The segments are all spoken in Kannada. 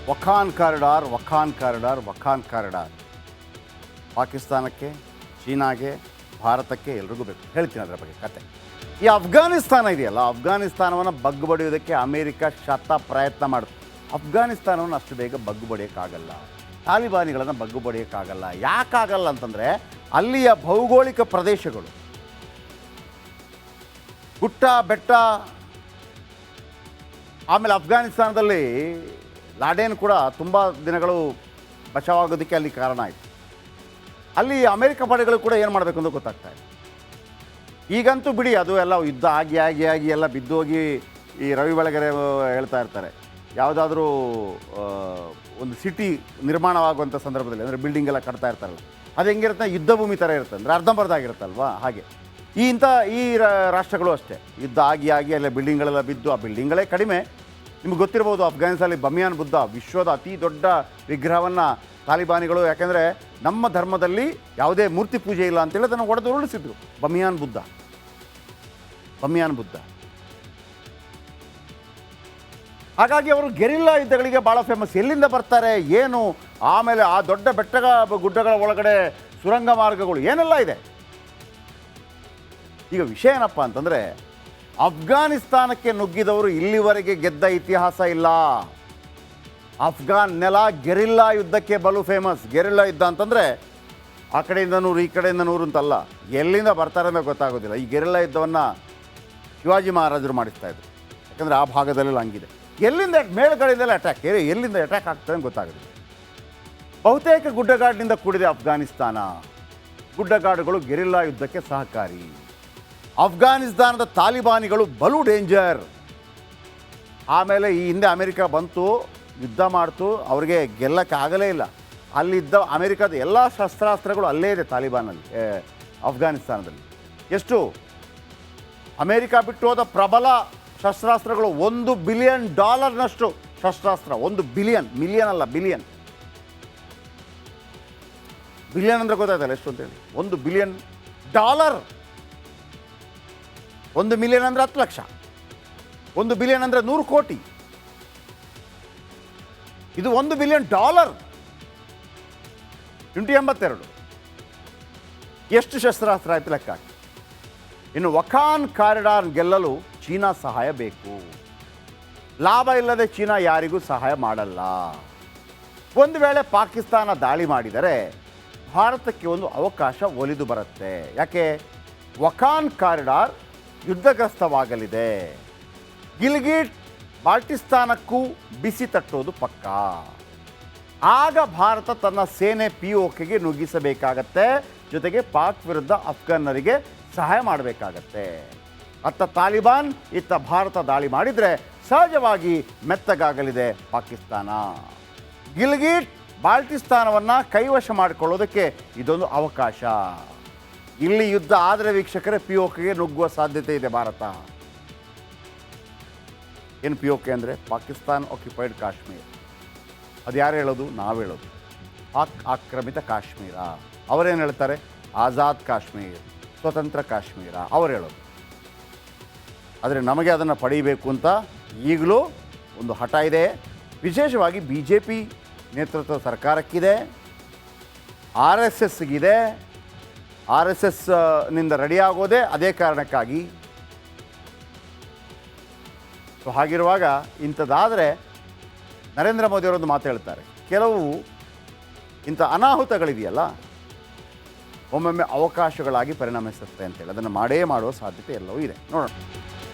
ವಖಾನ್ ಕಾರಿಡಾರ್ ವಖಾನ್ ಕಾರಿಡಾರ್ ವಖಾನ್ ಕಾರಿಡಾರ್ ಪಾಕಿಸ್ತಾನಕ್ಕೆ, ಚೀನಾಗೆ, ಭಾರತಕ್ಕೆ ಎಲ್ರಿಗೂ ಬೇಕು. ಹೇಳ್ತೀನಿ ಅದರ ಬಗ್ಗೆ ಕತೆ. ಈ ಅಫ್ಘಾನಿಸ್ತಾನ ಇದೆಯಲ್ಲ, ಅಫ್ಘಾನಿಸ್ತಾನವನ್ನು ಬಗ್ಗು ಬಡಿಯೋದಕ್ಕೆ ಅಮೇರಿಕ ಪ್ರಯತ್ನ ಮಾಡುತ್ತೆ. ಅಫ್ಘಾನಿಸ್ತಾನವನ್ನು ಅಷ್ಟು ಬೇಗ ಬಗ್ಗು ಬಡಿಯೋಕ್ಕಾಗಲ್ಲ, ತಾಲಿಬಾನಿಗಳನ್ನು ಬಗ್ಗು ಬಡಿಯೋಕ್ಕಾಗಲ್ಲ. ಯಾಕಾಗಲ್ಲ ಅಂತಂದರೆ ಅಲ್ಲಿಯ ಭೌಗೋಳಿಕ ಪ್ರದೇಶಗಳು, ಗುಟ್ಟ ಬೆಟ್ಟ. ಆಮೇಲೆ ಅಫ್ಘಾನಿಸ್ತಾನದಲ್ಲಿ ಲಾಡೆನ್ ಕೂಡ ತುಂಬ ದಿನಗಳು ಬಚಾವಾಗೋದಕ್ಕೆ ಅಲ್ಲಿ ಕಾರಣ ಆಯಿತು. ಅಲ್ಲಿ ಅಮೇರಿಕ ಪಡೆಗಳು ಕೂಡ ಏನು ಮಾಡಬೇಕು ಅಂತ ಗೊತ್ತಾಗ್ತಾ ಇದೆ. ಈಗಂತೂ ಬಿಡಿ, ಅದು ಎಲ್ಲ ಯುದ್ಧ ಆಗಿ ಆಗಿ ಆಗಿ ಎಲ್ಲ ಬಿದ್ದೋಗಿ. ಈ ರವಿ ಬೆಳಗೆರೆ ಹೇಳ್ತಾ ಇರ್ತಾರೆ, ಯಾವುದಾದ್ರೂ ಒಂದು ಸಿಟಿ ನಿರ್ಮಾಣವಾಗುವಂಥ ಸಂದರ್ಭದಲ್ಲಿ, ಅಂದರೆ ಬಿಲ್ಡಿಂಗ್ ಎಲ್ಲ ಕಟ್ತಾ ಇರ್ತಾರಲ್ಲ, ಅದು ಹೆಂಗಿರುತ್ತೆ, ಯುದ್ಧ ಭೂಮಿ ಥರ ಇರುತ್ತೆ, ಅಂದರೆ ಅರ್ಧಂಬರ್ಧ ಆಗಿರುತ್ತಲ್ವಾ. ಹಾಗೆ ಈ ರಾಷ್ಟ್ರಗಳು ಅಷ್ಟೇ, ಯುದ್ಧ ಆಗಿ ಆಗಿ ಅಲ್ಲೇ ಬಿಲ್ಡಿಂಗ್ಗಳೆಲ್ಲ ಬಿದ್ದು. ಆ ಬಿಲ್ಡಿಂಗ್ಗಳೇ ಕಡಿಮೆ. ನಿಮ್ಗೆ ಗೊತ್ತಿರ್ಬೋದು, ಅಫ್ಘಾನಿಸ್ತಾನಲ್ಲಿ ಬಮಿಯಾನ್ ಬುದ್ಧ, ವಿಶ್ವದ ಅತಿ ದೊಡ್ಡ ವಿಗ್ರಹವನ್ನು ತಾಲಿಬಾನಿಗಳು, ಯಾಕೆಂದರೆ ನಮ್ಮ ಧರ್ಮದಲ್ಲಿ ಯಾವುದೇ ಮೂರ್ತಿ ಪೂಜೆ ಇಲ್ಲ ಅಂತೇಳಿ ಅದನ್ನು ಒಡೆದು ಉರುಳಿಸಿದ್ರು. ಬಮಿಯಾನ್ ಬುದ್ಧ. ಹಾಗಾಗಿ ಅವರು ಗೆರಿಲ್ಲಾ ಯುದ್ಧಗಳಿಗೆ ಭಾಳ ಫೇಮಸ್. ಎಲ್ಲಿಂದ ಬರ್ತಾರೆ ಏನು, ಆಮೇಲೆ ಆ ದೊಡ್ಡ ಗುಡ್ಡಗಳ ಒಳಗಡೆ ಸುರಂಗ ಮಾರ್ಗಗಳು ಏನೆಲ್ಲ ಇದೆ. ಈಗ ವಿಷಯ ಏನಪ್ಪ ಅಂತಂದರೆ, ಅಫ್ಘಾನಿಸ್ತಾನಕ್ಕೆ ನುಗ್ಗಿದವರು ಇಲ್ಲಿವರೆಗೆ ಗೆದ್ದ ಇತಿಹಾಸ ಇಲ್ಲ. ಅಫ್ಘಾನ್ ನೆಲ ಗೆರಿಲ್ಲಾ ಯುದ್ಧಕ್ಕೆ ಬಲು ಫೇಮಸ್. ಗೆರಿಲ್ಲಾ ಯುದ್ಧ ಅಂತಂದರೆ ಆ ಕಡೆಯಿಂದ 100 ಈ ಕಡೆಯಿಂದ 100 ಅಂತಲ್ಲ, ಎಲ್ಲಿಂದ ಬರ್ತಾರೆ ಅಂತ ಗೊತ್ತಾಗೋದಿಲ್ಲ. ಈ ಗೆರಿಲ್ಲಾ ಯುದ್ಧವನ್ನು ಶಿವಾಜಿ ಮಹಾರಾಜರು ಮಾಡಿಸ್ತಾಯಿದ್ರು, ಯಾಕಂದರೆ ಆ ಭಾಗದಲ್ಲೆಲ್ಲ ಹಂಗಿದೆ. ಎಲ್ಲಿಂದ ಮೇಲ್ಗಡೆಯಿಂದಲೇ ಅಟ್ಯಾಕ್, ಎಲ್ಲಿಂದ ಅಟ್ಯಾಕ್ ಆಗ್ತದೆ ಅಂತ ಗೊತ್ತಾಗೋದಿಲ್ಲ. ಬಹುತೇಕ ಗುಡ್ಡಗಾಡಿನಿಂದ ಕೂಡಿದೆ ಅಫ್ಘಾನಿಸ್ತಾನ. ಗುಡ್ಡಗಾಡುಗಳು ಗೆರಿಲ್ಲಾ ಯುದ್ಧಕ್ಕೆ ಸಹಕಾರಿ. ಅಫ್ಘಾನಿಸ್ತಾನದ ತಾಲಿಬಾನಿಗಳು ಬಲು ಡೇಂಜರ್. ಆಮೇಲೆ ಈ ಹಿಂದೆ ಅಮೆರಿಕ ಬಂತು, ಯುದ್ಧ ಮಾಡ್ತು, ಅವ್ರಿಗೆ ಗೆಲ್ಲಕ್ಕೆ ಆಗಲೇ ಇಲ್ಲ. ಅಲ್ಲಿದ್ದ ಅಮೆರಿಕದ ಎಲ್ಲ ಶಸ್ತ್ರಾಸ್ತ್ರಗಳು ಅಲ್ಲೇ ಇದೆ ತಾಲಿಬಾನಲ್ಲಿ, ಅಫ್ಘಾನಿಸ್ತಾನದಲ್ಲಿ. ಎಷ್ಟು ಅಮೆರಿಕ ಬಿಟ್ಟು ಹೋದ ಪ್ರಬಲ ಶಸ್ತ್ರಾಸ್ತ್ರಗಳು, $1 ಬಿಲಿಯನ್ ಶಸ್ತ್ರಾಸ್ತ್ರ. 1 ಬಿಲಿಯನ್, ಮಿಲಿಯನ್ ಅಲ್ಲ, ಬಿಲಿಯನ್. ಬಿಲಿಯನ್ ಅಂದರೆ ಗೊತ್ತಾಯ್ತಲ್ಲ ಎಷ್ಟು ಅಂತೇಳಿ. $1 ಬಿಲಿಯನ್. 1 ಮಿಲಿಯನ್ ಅಂದರೆ 10 ಲಕ್ಷ, 1 ಬಿಲಿಯನ್ ಅಂದರೆ 100 ಕೋಟಿ. ಇದು $1 ಬಿಲಿಯನ್. 82 ಎಷ್ಟು ಶಸ್ತ್ರಾಸ್ತ್ರ ಆಯ್ತು ಲೆಕ್ಕ. ಇನ್ನು ವಖಾನ್ ಕಾರಿಡಾರ್ ಗೆಲ್ಲಲು ಚೀನಾ ಸಹಾಯ ಬೇಕು. ಲಾಭ ಇಲ್ಲದೆ ಚೀನಾ ಯಾರಿಗೂ ಸಹಾಯ ಮಾಡಲ್ಲ. ಒಂದು ವೇಳೆ ಪಾಕಿಸ್ತಾನ ದಾಳಿ ಮಾಡಿದರೆ ಭಾರತಕ್ಕೆ ಒಂದು ಅವಕಾಶ ಒಲಿದು ಬರುತ್ತೆ. ಯಾಕೆ? ವಖಾನ್ ಕಾರಿಡಾರ್ ಯುದ್ಧಗ್ರಸ್ತವಾಗಲಿದೆ. ಗಿಲ್ಗಿಟ್ ಬಾಲ್ಟಿಸ್ತಾನಕ್ಕೂ ಬಿಸಿ ತಟ್ಟೋದು ಪಕ್ಕ. ಆಗ ಭಾರತ ತನ್ನ ಸೇನೆ POKಗೆ ನುಗ್ಗಿಸಬೇಕಾಗತ್ತೆ. ಜೊತೆಗೆ ಪಾಕ್ ವಿರುದ್ಧ ಅಫ್ಘನ್ನರಿಗೆ ಸಹಾಯ ಮಾಡಬೇಕಾಗತ್ತೆ. ಅತ್ತ ತಾಲಿಬಾನ್, ಇತ್ತ ಭಾರತ ದಾಳಿ ಮಾಡಿದರೆ ಸಹಜವಾಗಿ ಮೆತ್ತಗಾಗಲಿದೆ ಪಾಕಿಸ್ತಾನ. ಗಿಲ್ಗಿಟ್ ಬಾಲ್ಟಿಸ್ತಾನವನ್ನು ಕೈವಶ ಮಾಡಿಕೊಳ್ಳೋದಕ್ಕೆ ಇದೊಂದು ಅವಕಾಶ. ಇಲ್ಲಿ ಯುದ್ಧ ಆದರೆ ವೀಕ್ಷಕರೇ POKಗೆ ನುಗ್ಗುವ ಸಾಧ್ಯತೆ ಇದೆ ಭಾರತ. ಏನು POK ಅಂದರೆ ಪಾಕಿಸ್ತಾನ್ ಆಕ್ಯುಪೈಡ್ ಕಾಶ್ಮೀರ್. ಅದು ಯಾರು ಹೇಳೋದು? ನಾವು ಹೇಳೋದು. ಪಾಕ್ ಆಕ್ರಮಿತ ಕಾಶ್ಮೀರ. ಅವರೇನು ಹೇಳ್ತಾರೆ? ಆಜಾದ್ ಕಾಶ್ಮೀರ್, ಸ್ವತಂತ್ರ ಕಾಶ್ಮೀರ ಅವರು ಹೇಳೋದು. ಆದರೆ ನಮಗೆ ಅದನ್ನು ಪಡೀಬೇಕು ಅಂತ ಈಗಲೂ ಒಂದು ಹಠ ಇದೆ. ವಿಶೇಷವಾಗಿ BJP ನೇತೃತ್ವದ ಸರ್ಕಾರಕ್ಕಿದೆ, RSSಗಿದೆ. RSSನಿಂದ ರೆಡಿಯಾಗೋದೇ ಅದೇ ಕಾರಣಕ್ಕಾಗಿ. ಸೊ ಹಾಗಿರುವಾಗ ಇಂಥದ್ದಾದರೆ ನರೇಂದ್ರ ಮೋದಿಯವರೊಂದು ಮಾತು ಹೇಳ್ತಾರೆ, ಕೆಲವು ಇಂಥ ಅನಾಹುತಗಳಿದೆಯಲ್ಲ ಒಮ್ಮೊಮ್ಮೆ ಅವಕಾಶಗಳಾಗಿ ಪರಿಣಮಿಸುತ್ತೆ ಅಂತೇಳಿ. ಅದನ್ನು ಮಾಡುವ ಸಾಧ್ಯತೆ ಎಲ್ಲವೂ ಇದೆ. ನೋಡೋಣ.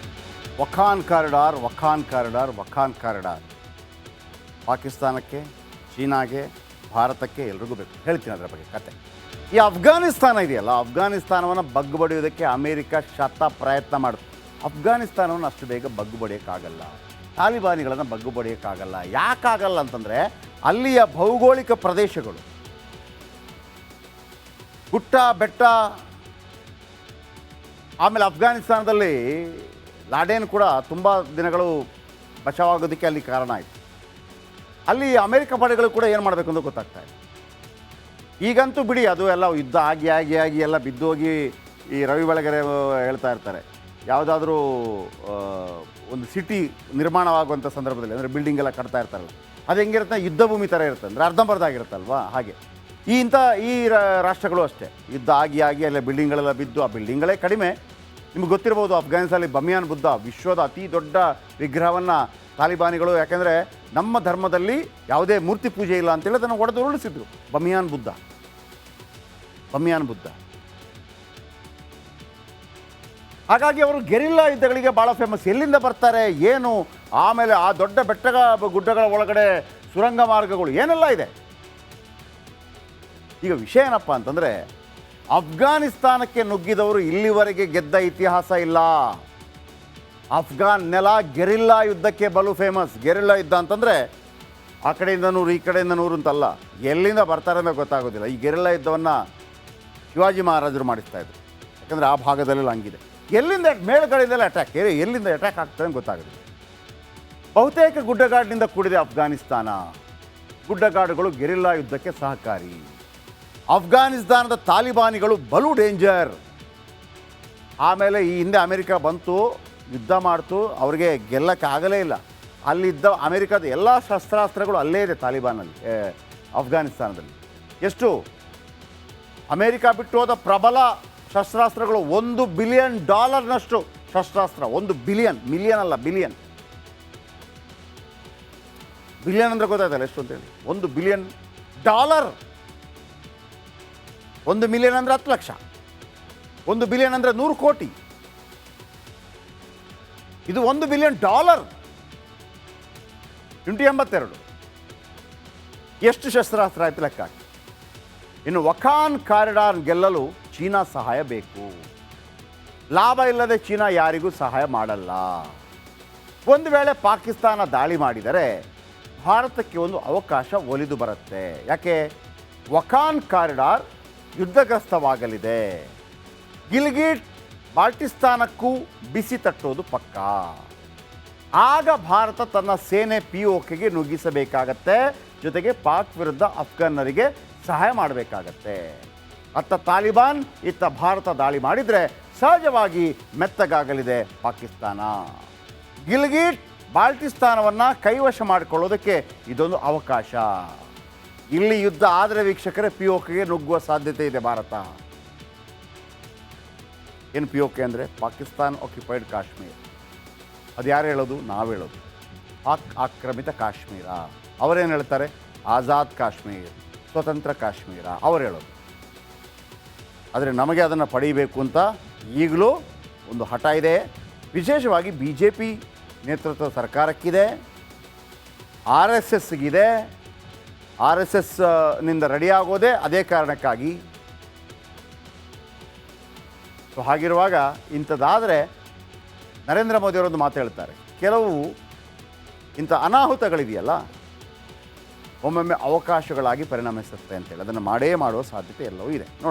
ವಖಾನ್ ಕಾರಿಡಾರ್ ವಖಾನ್ ಕಾರಿಡಾರ್ ವಖಾನ್ ಕಾರಿಡಾರ್ ಪಾಕಿಸ್ತಾನಕ್ಕೆ, ಚೀನಾಗೆ, ಭಾರತಕ್ಕೆ ಎಲ್ರಿಗೂ ಬೇಕು. ಹೇಳ್ತೀನಿ ಅದರ ಬಗ್ಗೆ ಕತೆ. ಈ ಅಫ್ಘಾನಿಸ್ತಾನ ಇದೆಯಲ್ಲ, ಅಫ್ಘಾನಿಸ್ತಾನವನ್ನು ಬಗ್ಗು ಬಡಿಯೋದಕ್ಕೆ ಅಮೇರಿಕ ಪ್ರಯತ್ನ ಮಾಡುತ್ತೆ. ಅಫ್ಘಾನಿಸ್ತಾನವನ್ನು ಅಷ್ಟು ಬೇಗ ಬಗ್ಗು ಬಡಿಯೋಕ್ಕಾಗಲ್ಲ, ತಾಲಿಬಾನಿಗಳನ್ನು ಬಗ್ಗು ಬಡಿಯೋಕ್ಕಾಗಲ್ಲ. ಯಾಕಾಗಲ್ಲ ಅಂತಂದರೆ ಅಲ್ಲಿಯ ಭೌಗೋಳಿಕ ಪ್ರದೇಶಗಳು, ಗುಟ್ಟ ಬೆಟ್ಟ. ಆಮೇಲೆ ಅಫ್ಘಾನಿಸ್ತಾನದಲ್ಲಿ ಲಾಡೆನ್ ಕೂಡ ತುಂಬ ದಿನಗಳು ಬಚಾವಾಗೋದಕ್ಕೆ ಅಲ್ಲಿ ಕಾರಣ ಆಯಿತು. ಅಲ್ಲಿ ಅಮೇರಿಕ ಪಡೆಗಳು ಕೂಡ ಏನು ಮಾಡಬೇಕು ಅಂತ ಗೊತ್ತಾಗ್ತಾ ಇದೆ. ಈಗಂತೂ ಬಿಡಿ, ಅದು ಎಲ್ಲ ಯುದ್ಧ ಆಗಿ ಆಗಿ ಆಗಿ ಎಲ್ಲ ಬಿದ್ದೋಗಿ. ಈ ರವಿ ಬೆಳಗೆರೆ ಹೇಳ್ತಾ ಇರ್ತಾರೆ, ಯಾವುದಾದ್ರೂ ಒಂದು ಸಿಟಿ ನಿರ್ಮಾಣವಾಗುವಂಥ ಸಂದರ್ಭದಲ್ಲಿ, ಅಂದರೆ ಬಿಲ್ಡಿಂಗ್ ಎಲ್ಲ ಕಟ್ತಾ ಇರ್ತಾರಲ್ಲ, ಅದು ಹೆಂಗಿರುತ್ತೆ, ಯುದ್ಧ ಭೂಮಿ ಥರ ಇರುತ್ತೆ, ಅಂದರೆ ಅರ್ಧಂಬರ್ಧ ಆಗಿರುತ್ತಲ್ವಾ. ಹಾಗೆ ಈ ರಾಷ್ಟ್ರಗಳು ಅಷ್ಟೇ, ಯುದ್ಧ ಆಗಿ ಅಲ್ಲೇ ಬಿಲ್ಡಿಂಗ್ಗಳೆಲ್ಲ ಬಿದ್ದು, ಆ ಬಿಲ್ಡಿಂಗ್ಗಳೇ ಕಡಿಮೆ. ನಿಮ್ಗೆ ಗೊತ್ತಿರ್ಬೋದು, ಅಫ್ಘಾನಿಸ್ತಾನಲ್ಲಿ ಬಮಿಯಾನ್ ಬುದ್ಧ, ವಿಶ್ವದ ಅತಿ ದೊಡ್ಡ ವಿಗ್ರಹವನ್ನು ತಾಲಿಬಾನಿಗಳು, ಯಾಕೆಂದರೆ ನಮ್ಮ ಧರ್ಮದಲ್ಲಿ ಯಾವುದೇ ಮೂರ್ತಿ ಪೂಜೆ ಇಲ್ಲ ಅಂತೇಳಿ ಅದನ್ನು ಒಡೆದು ಉರುಳಿಸಿದ್ರು. ಬಮಿಯಾನ್ ಬುದ್ಧ. ಹಾಗಾಗಿ ಅವರು ಗೆರಿಲ್ಲಾ ಯುದ್ಧಗಳಿಗೆ ಭಾಳ ಫೇಮಸ್. ಎಲ್ಲಿಂದ ಬರ್ತಾರೆ ಏನು, ಆಮೇಲೆ ಆ ದೊಡ್ಡ ಗುಡ್ಡಗಳ ಒಳಗಡೆ ಸುರಂಗ ಮಾರ್ಗಗಳು ಏನೆಲ್ಲ ಇದೆ. ಈಗ ವಿಷಯ ಏನಪ್ಪ ಅಂತಂದರೆ, ಅಫ್ಘಾನಿಸ್ತಾನಕ್ಕೆ ನುಗ್ಗಿದವರು ಇಲ್ಲಿವರೆಗೆ ಗೆದ್ದ ಇತಿಹಾಸ ಇಲ್ಲ. ಅಫ್ಘಾನ್ ನೆಲ ಗೆರಿಲ್ಲಾ ಯುದ್ಧಕ್ಕೆ ಬಲು ಫೇಮಸ್. ಗೆರಿಲ್ಲಾ ಯುದ್ಧ ಅಂತಂದರೆ ಆ ಕಡೆಯಿಂದ 100 ಈ ಕಡೆಯಿಂದ 100 ಅಂತಲ್ಲ, ಎಲ್ಲಿಂದ ಬರ್ತಾರೆ ಅಂತ ಗೊತ್ತಾಗೋದಿಲ್ಲ. ಈ ಗೆರಿಲ್ಲಾ ಯುದ್ಧವನ್ನು ಶಿವಾಜಿ ಮಹಾರಾಜರು ಮಾಡಿಸ್ತಾಯಿದ್ರು, ಯಾಕಂದರೆ ಆ ಭಾಗದಲ್ಲೆಲ್ಲ ಹಂಗಿದೆ. ಎಲ್ಲಿಂದ ಮೇಲ್ಗಡೆಯಿಂದಲೇ ಅಟ್ಯಾಕ್, ಎಲ್ಲಿಂದ ಅಟ್ಯಾಕ್ ಆಗ್ತದೆ ಅಂತ ಗೊತ್ತಾಗೋದಿಲ್ಲ. ಬಹುತೇಕ ಗುಡ್ಡಗಾಡಿನಿಂದ ಕೂಡಿದೆ ಅಫ್ಘಾನಿಸ್ತಾನ. ಗುಡ್ಡಗಾಡುಗಳು ಗೆರಿಲ್ಲಾ ಯುದ್ಧಕ್ಕೆ ಸಹಕಾರಿ. ಅಫ್ಘಾನಿಸ್ತಾನದ ತಾಲಿಬಾನಿಗಳು ಬಲು ಡೇಂಜರ್. ಆಮೇಲೆ ಈ ಹಿಂದೆ ಅಮೆರಿಕ ಬಂತು, ಯುದ್ಧ ಮಾಡ್ತು, ಅವ್ರಿಗೆ ಗೆಲ್ಲಕ್ಕೆ ಆಗಲೇ ಇಲ್ಲ. ಅಲ್ಲಿದ್ದ ಅಮೆರಿಕದ ಎಲ್ಲ ಶಸ್ತ್ರಾಸ್ತ್ರಗಳು ಅಲ್ಲೇ ಇದೆ ತಾಲಿಬಾನಲ್ಲಿ, ಅಫ್ಘಾನಿಸ್ತಾನದಲ್ಲಿ. ಎಷ್ಟು ಅಮೆರಿಕ ಬಿಟ್ಟು ಹೋದ ಪ್ರಬಲ ಶಸ್ತ್ರಾಸ್ತ್ರಗಳು, $1 ಬಿಲಿಯನ್ ಶಸ್ತ್ರಾಸ್ತ್ರ. 1 ಬಿಲಿಯನ್, ಮಿಲಿಯನ್ ಅಲ್ಲ, ಬಿಲಿಯನ್. ಬಿಲಿಯನ್ ಅಂದರೆ ಗೊತ್ತಾಯ್ತಲ್ಲ ಎಷ್ಟು ಅಂತೇಳಿ. $1 ಬಿಲಿಯನ್. 1 ಮಿಲಿಯನ್ ಅಂದರೆ 10 ಲಕ್ಷ, 1 ಬಿಲಿಯನ್ ಅಂದರೆ 100 ಕೋಟಿ. ಇದು $1 ಬಿಲಿಯನ್. 82 ಎಷ್ಟು ಶಸ್ತ್ರಾಸ್ತ್ರ ಆಯ್ತು ಲೆಕ್ಕ ಹಾಕಿ. ಇನ್ನು ವಖಾನ್ ಕಾರಿಡಾರ್ ಗೆಲ್ಲಲು ಚೀನಾ ಸಹಾಯ ಬೇಕು. ಲಾಭ ಇಲ್ಲದೆ ಚೀನಾ ಯಾರಿಗೂ ಸಹಾಯ ಮಾಡಲ್ಲ. ಒಂದು ವೇಳೆ ಪಾಕಿಸ್ತಾನ ದಾಳಿ ಮಾಡಿದರೆ ಭಾರತಕ್ಕೆ ಒಂದು ಅವಕಾಶ ಒಲಿದು ಬರುತ್ತೆ. ಯಾಕೆ? ವಖಾನ್ ಕಾರಿಡಾರ್ ಯುದ್ಧಗ್ರಸ್ತವಾಗಲಿದೆ. ಗಿಲ್ಗಿಟ್ ಬಾಲ್ಟಿಸ್ತಾನಕ್ಕೂ ಬಿಸಿ ತಟ್ಟೋದು ಪಕ್ಕಾ. ಆಗ ಭಾರತ ತನ್ನ ಸೇನೆ POKಗೆ ನುಗ್ಗಿಸಬೇಕಾಗತ್ತೆ, ಜೊತೆಗೆ ಪಾಕ್ ವಿರುದ್ಧ ಅಫ್ಘಾನರಿಗೆ ಸಹಾಯ ಮಾಡಬೇಕಾಗತ್ತೆ. ಅತ್ತ ತಾಲಿಬಾನ್, ಇತ್ತ ಭಾರತ ದಾಳಿ ಮಾಡಿದರೆ ಸಹಜವಾಗಿ ಮೆತ್ತಗಾಗಲಿದೆ ಪಾಕಿಸ್ತಾನ. ಗಿಲ್ಗಿಟ್ ಬಾಲ್ಟಿಸ್ತಾನವನ್ನು ಕೈವಶ ಮಾಡಿಕೊಳ್ಳೋದಕ್ಕೆ ಇದೊಂದು ಅವಕಾಶ. ಇಲ್ಲಿ ಯುದ್ಧ ಆದರೆ ವೀಕ್ಷಕರೇ POKಗೆ ನುಗ್ಗುವ ಸಾಧ್ಯತೆ ಇದೆ ಭಾರತ. ಏನು POK ಅಂದರೆ ಪಾಕಿಸ್ತಾನ್ ಆಕ್ಯುಪೈಡ್ ಕಾಶ್ಮೀರ್. ಅದು ಯಾರು ಹೇಳೋದು? ನಾವು ಹೇಳೋದು. ಪಾಕ್ ಆಕ್ರಮಿತ ಕಾಶ್ಮೀರ. ಅವರೇನು ಹೇಳ್ತಾರೆ? ಆಜಾದ್ ಕಾಶ್ಮೀರ್, ಸ್ವತಂತ್ರ ಕಾಶ್ಮೀರ ಅವರು ಹೇಳೋದು. ಆದರೆ ನಮಗೆ ಅದನ್ನು ಪಡೀಬೇಕು ಅಂತ ಈಗಲೂ ಒಂದು ಹಠ ಇದೆ. ವಿಶೇಷವಾಗಿ BJP ನೇತೃತ್ವದ ಸರ್ಕಾರಕ್ಕಿದೆ, RSSಗಿದೆ. RSSನಿಂದ ರೆಡಿಯಾಗೋದೇ ಅದೇ ಕಾರಣಕ್ಕಾಗಿ. ಸೊ ಹಾಗಿರುವಾಗ ಇಂಥದ್ದಾದರೆ ನರೇಂದ್ರ ಮೋದಿಯವರೊಂದು ಮಾತು ಹೇಳ್ತಾರೆ, ಕೆಲವು ಇಂಥ ಅನಾಹುತಗಳಿದೆಯಲ್ಲ ಒಮ್ಮೊಮ್ಮೆ ಅವಕಾಶಗಳಾಗಿ ಪರಿಣಮಿಸುತ್ತೆ ಅಂತೇಳಿ. ಅದನ್ನು ಮಾಡುವ ಸಾಧ್ಯತೆ ಎಲ್ಲವೂ ಇದೆ. ನೋಡೋಣ.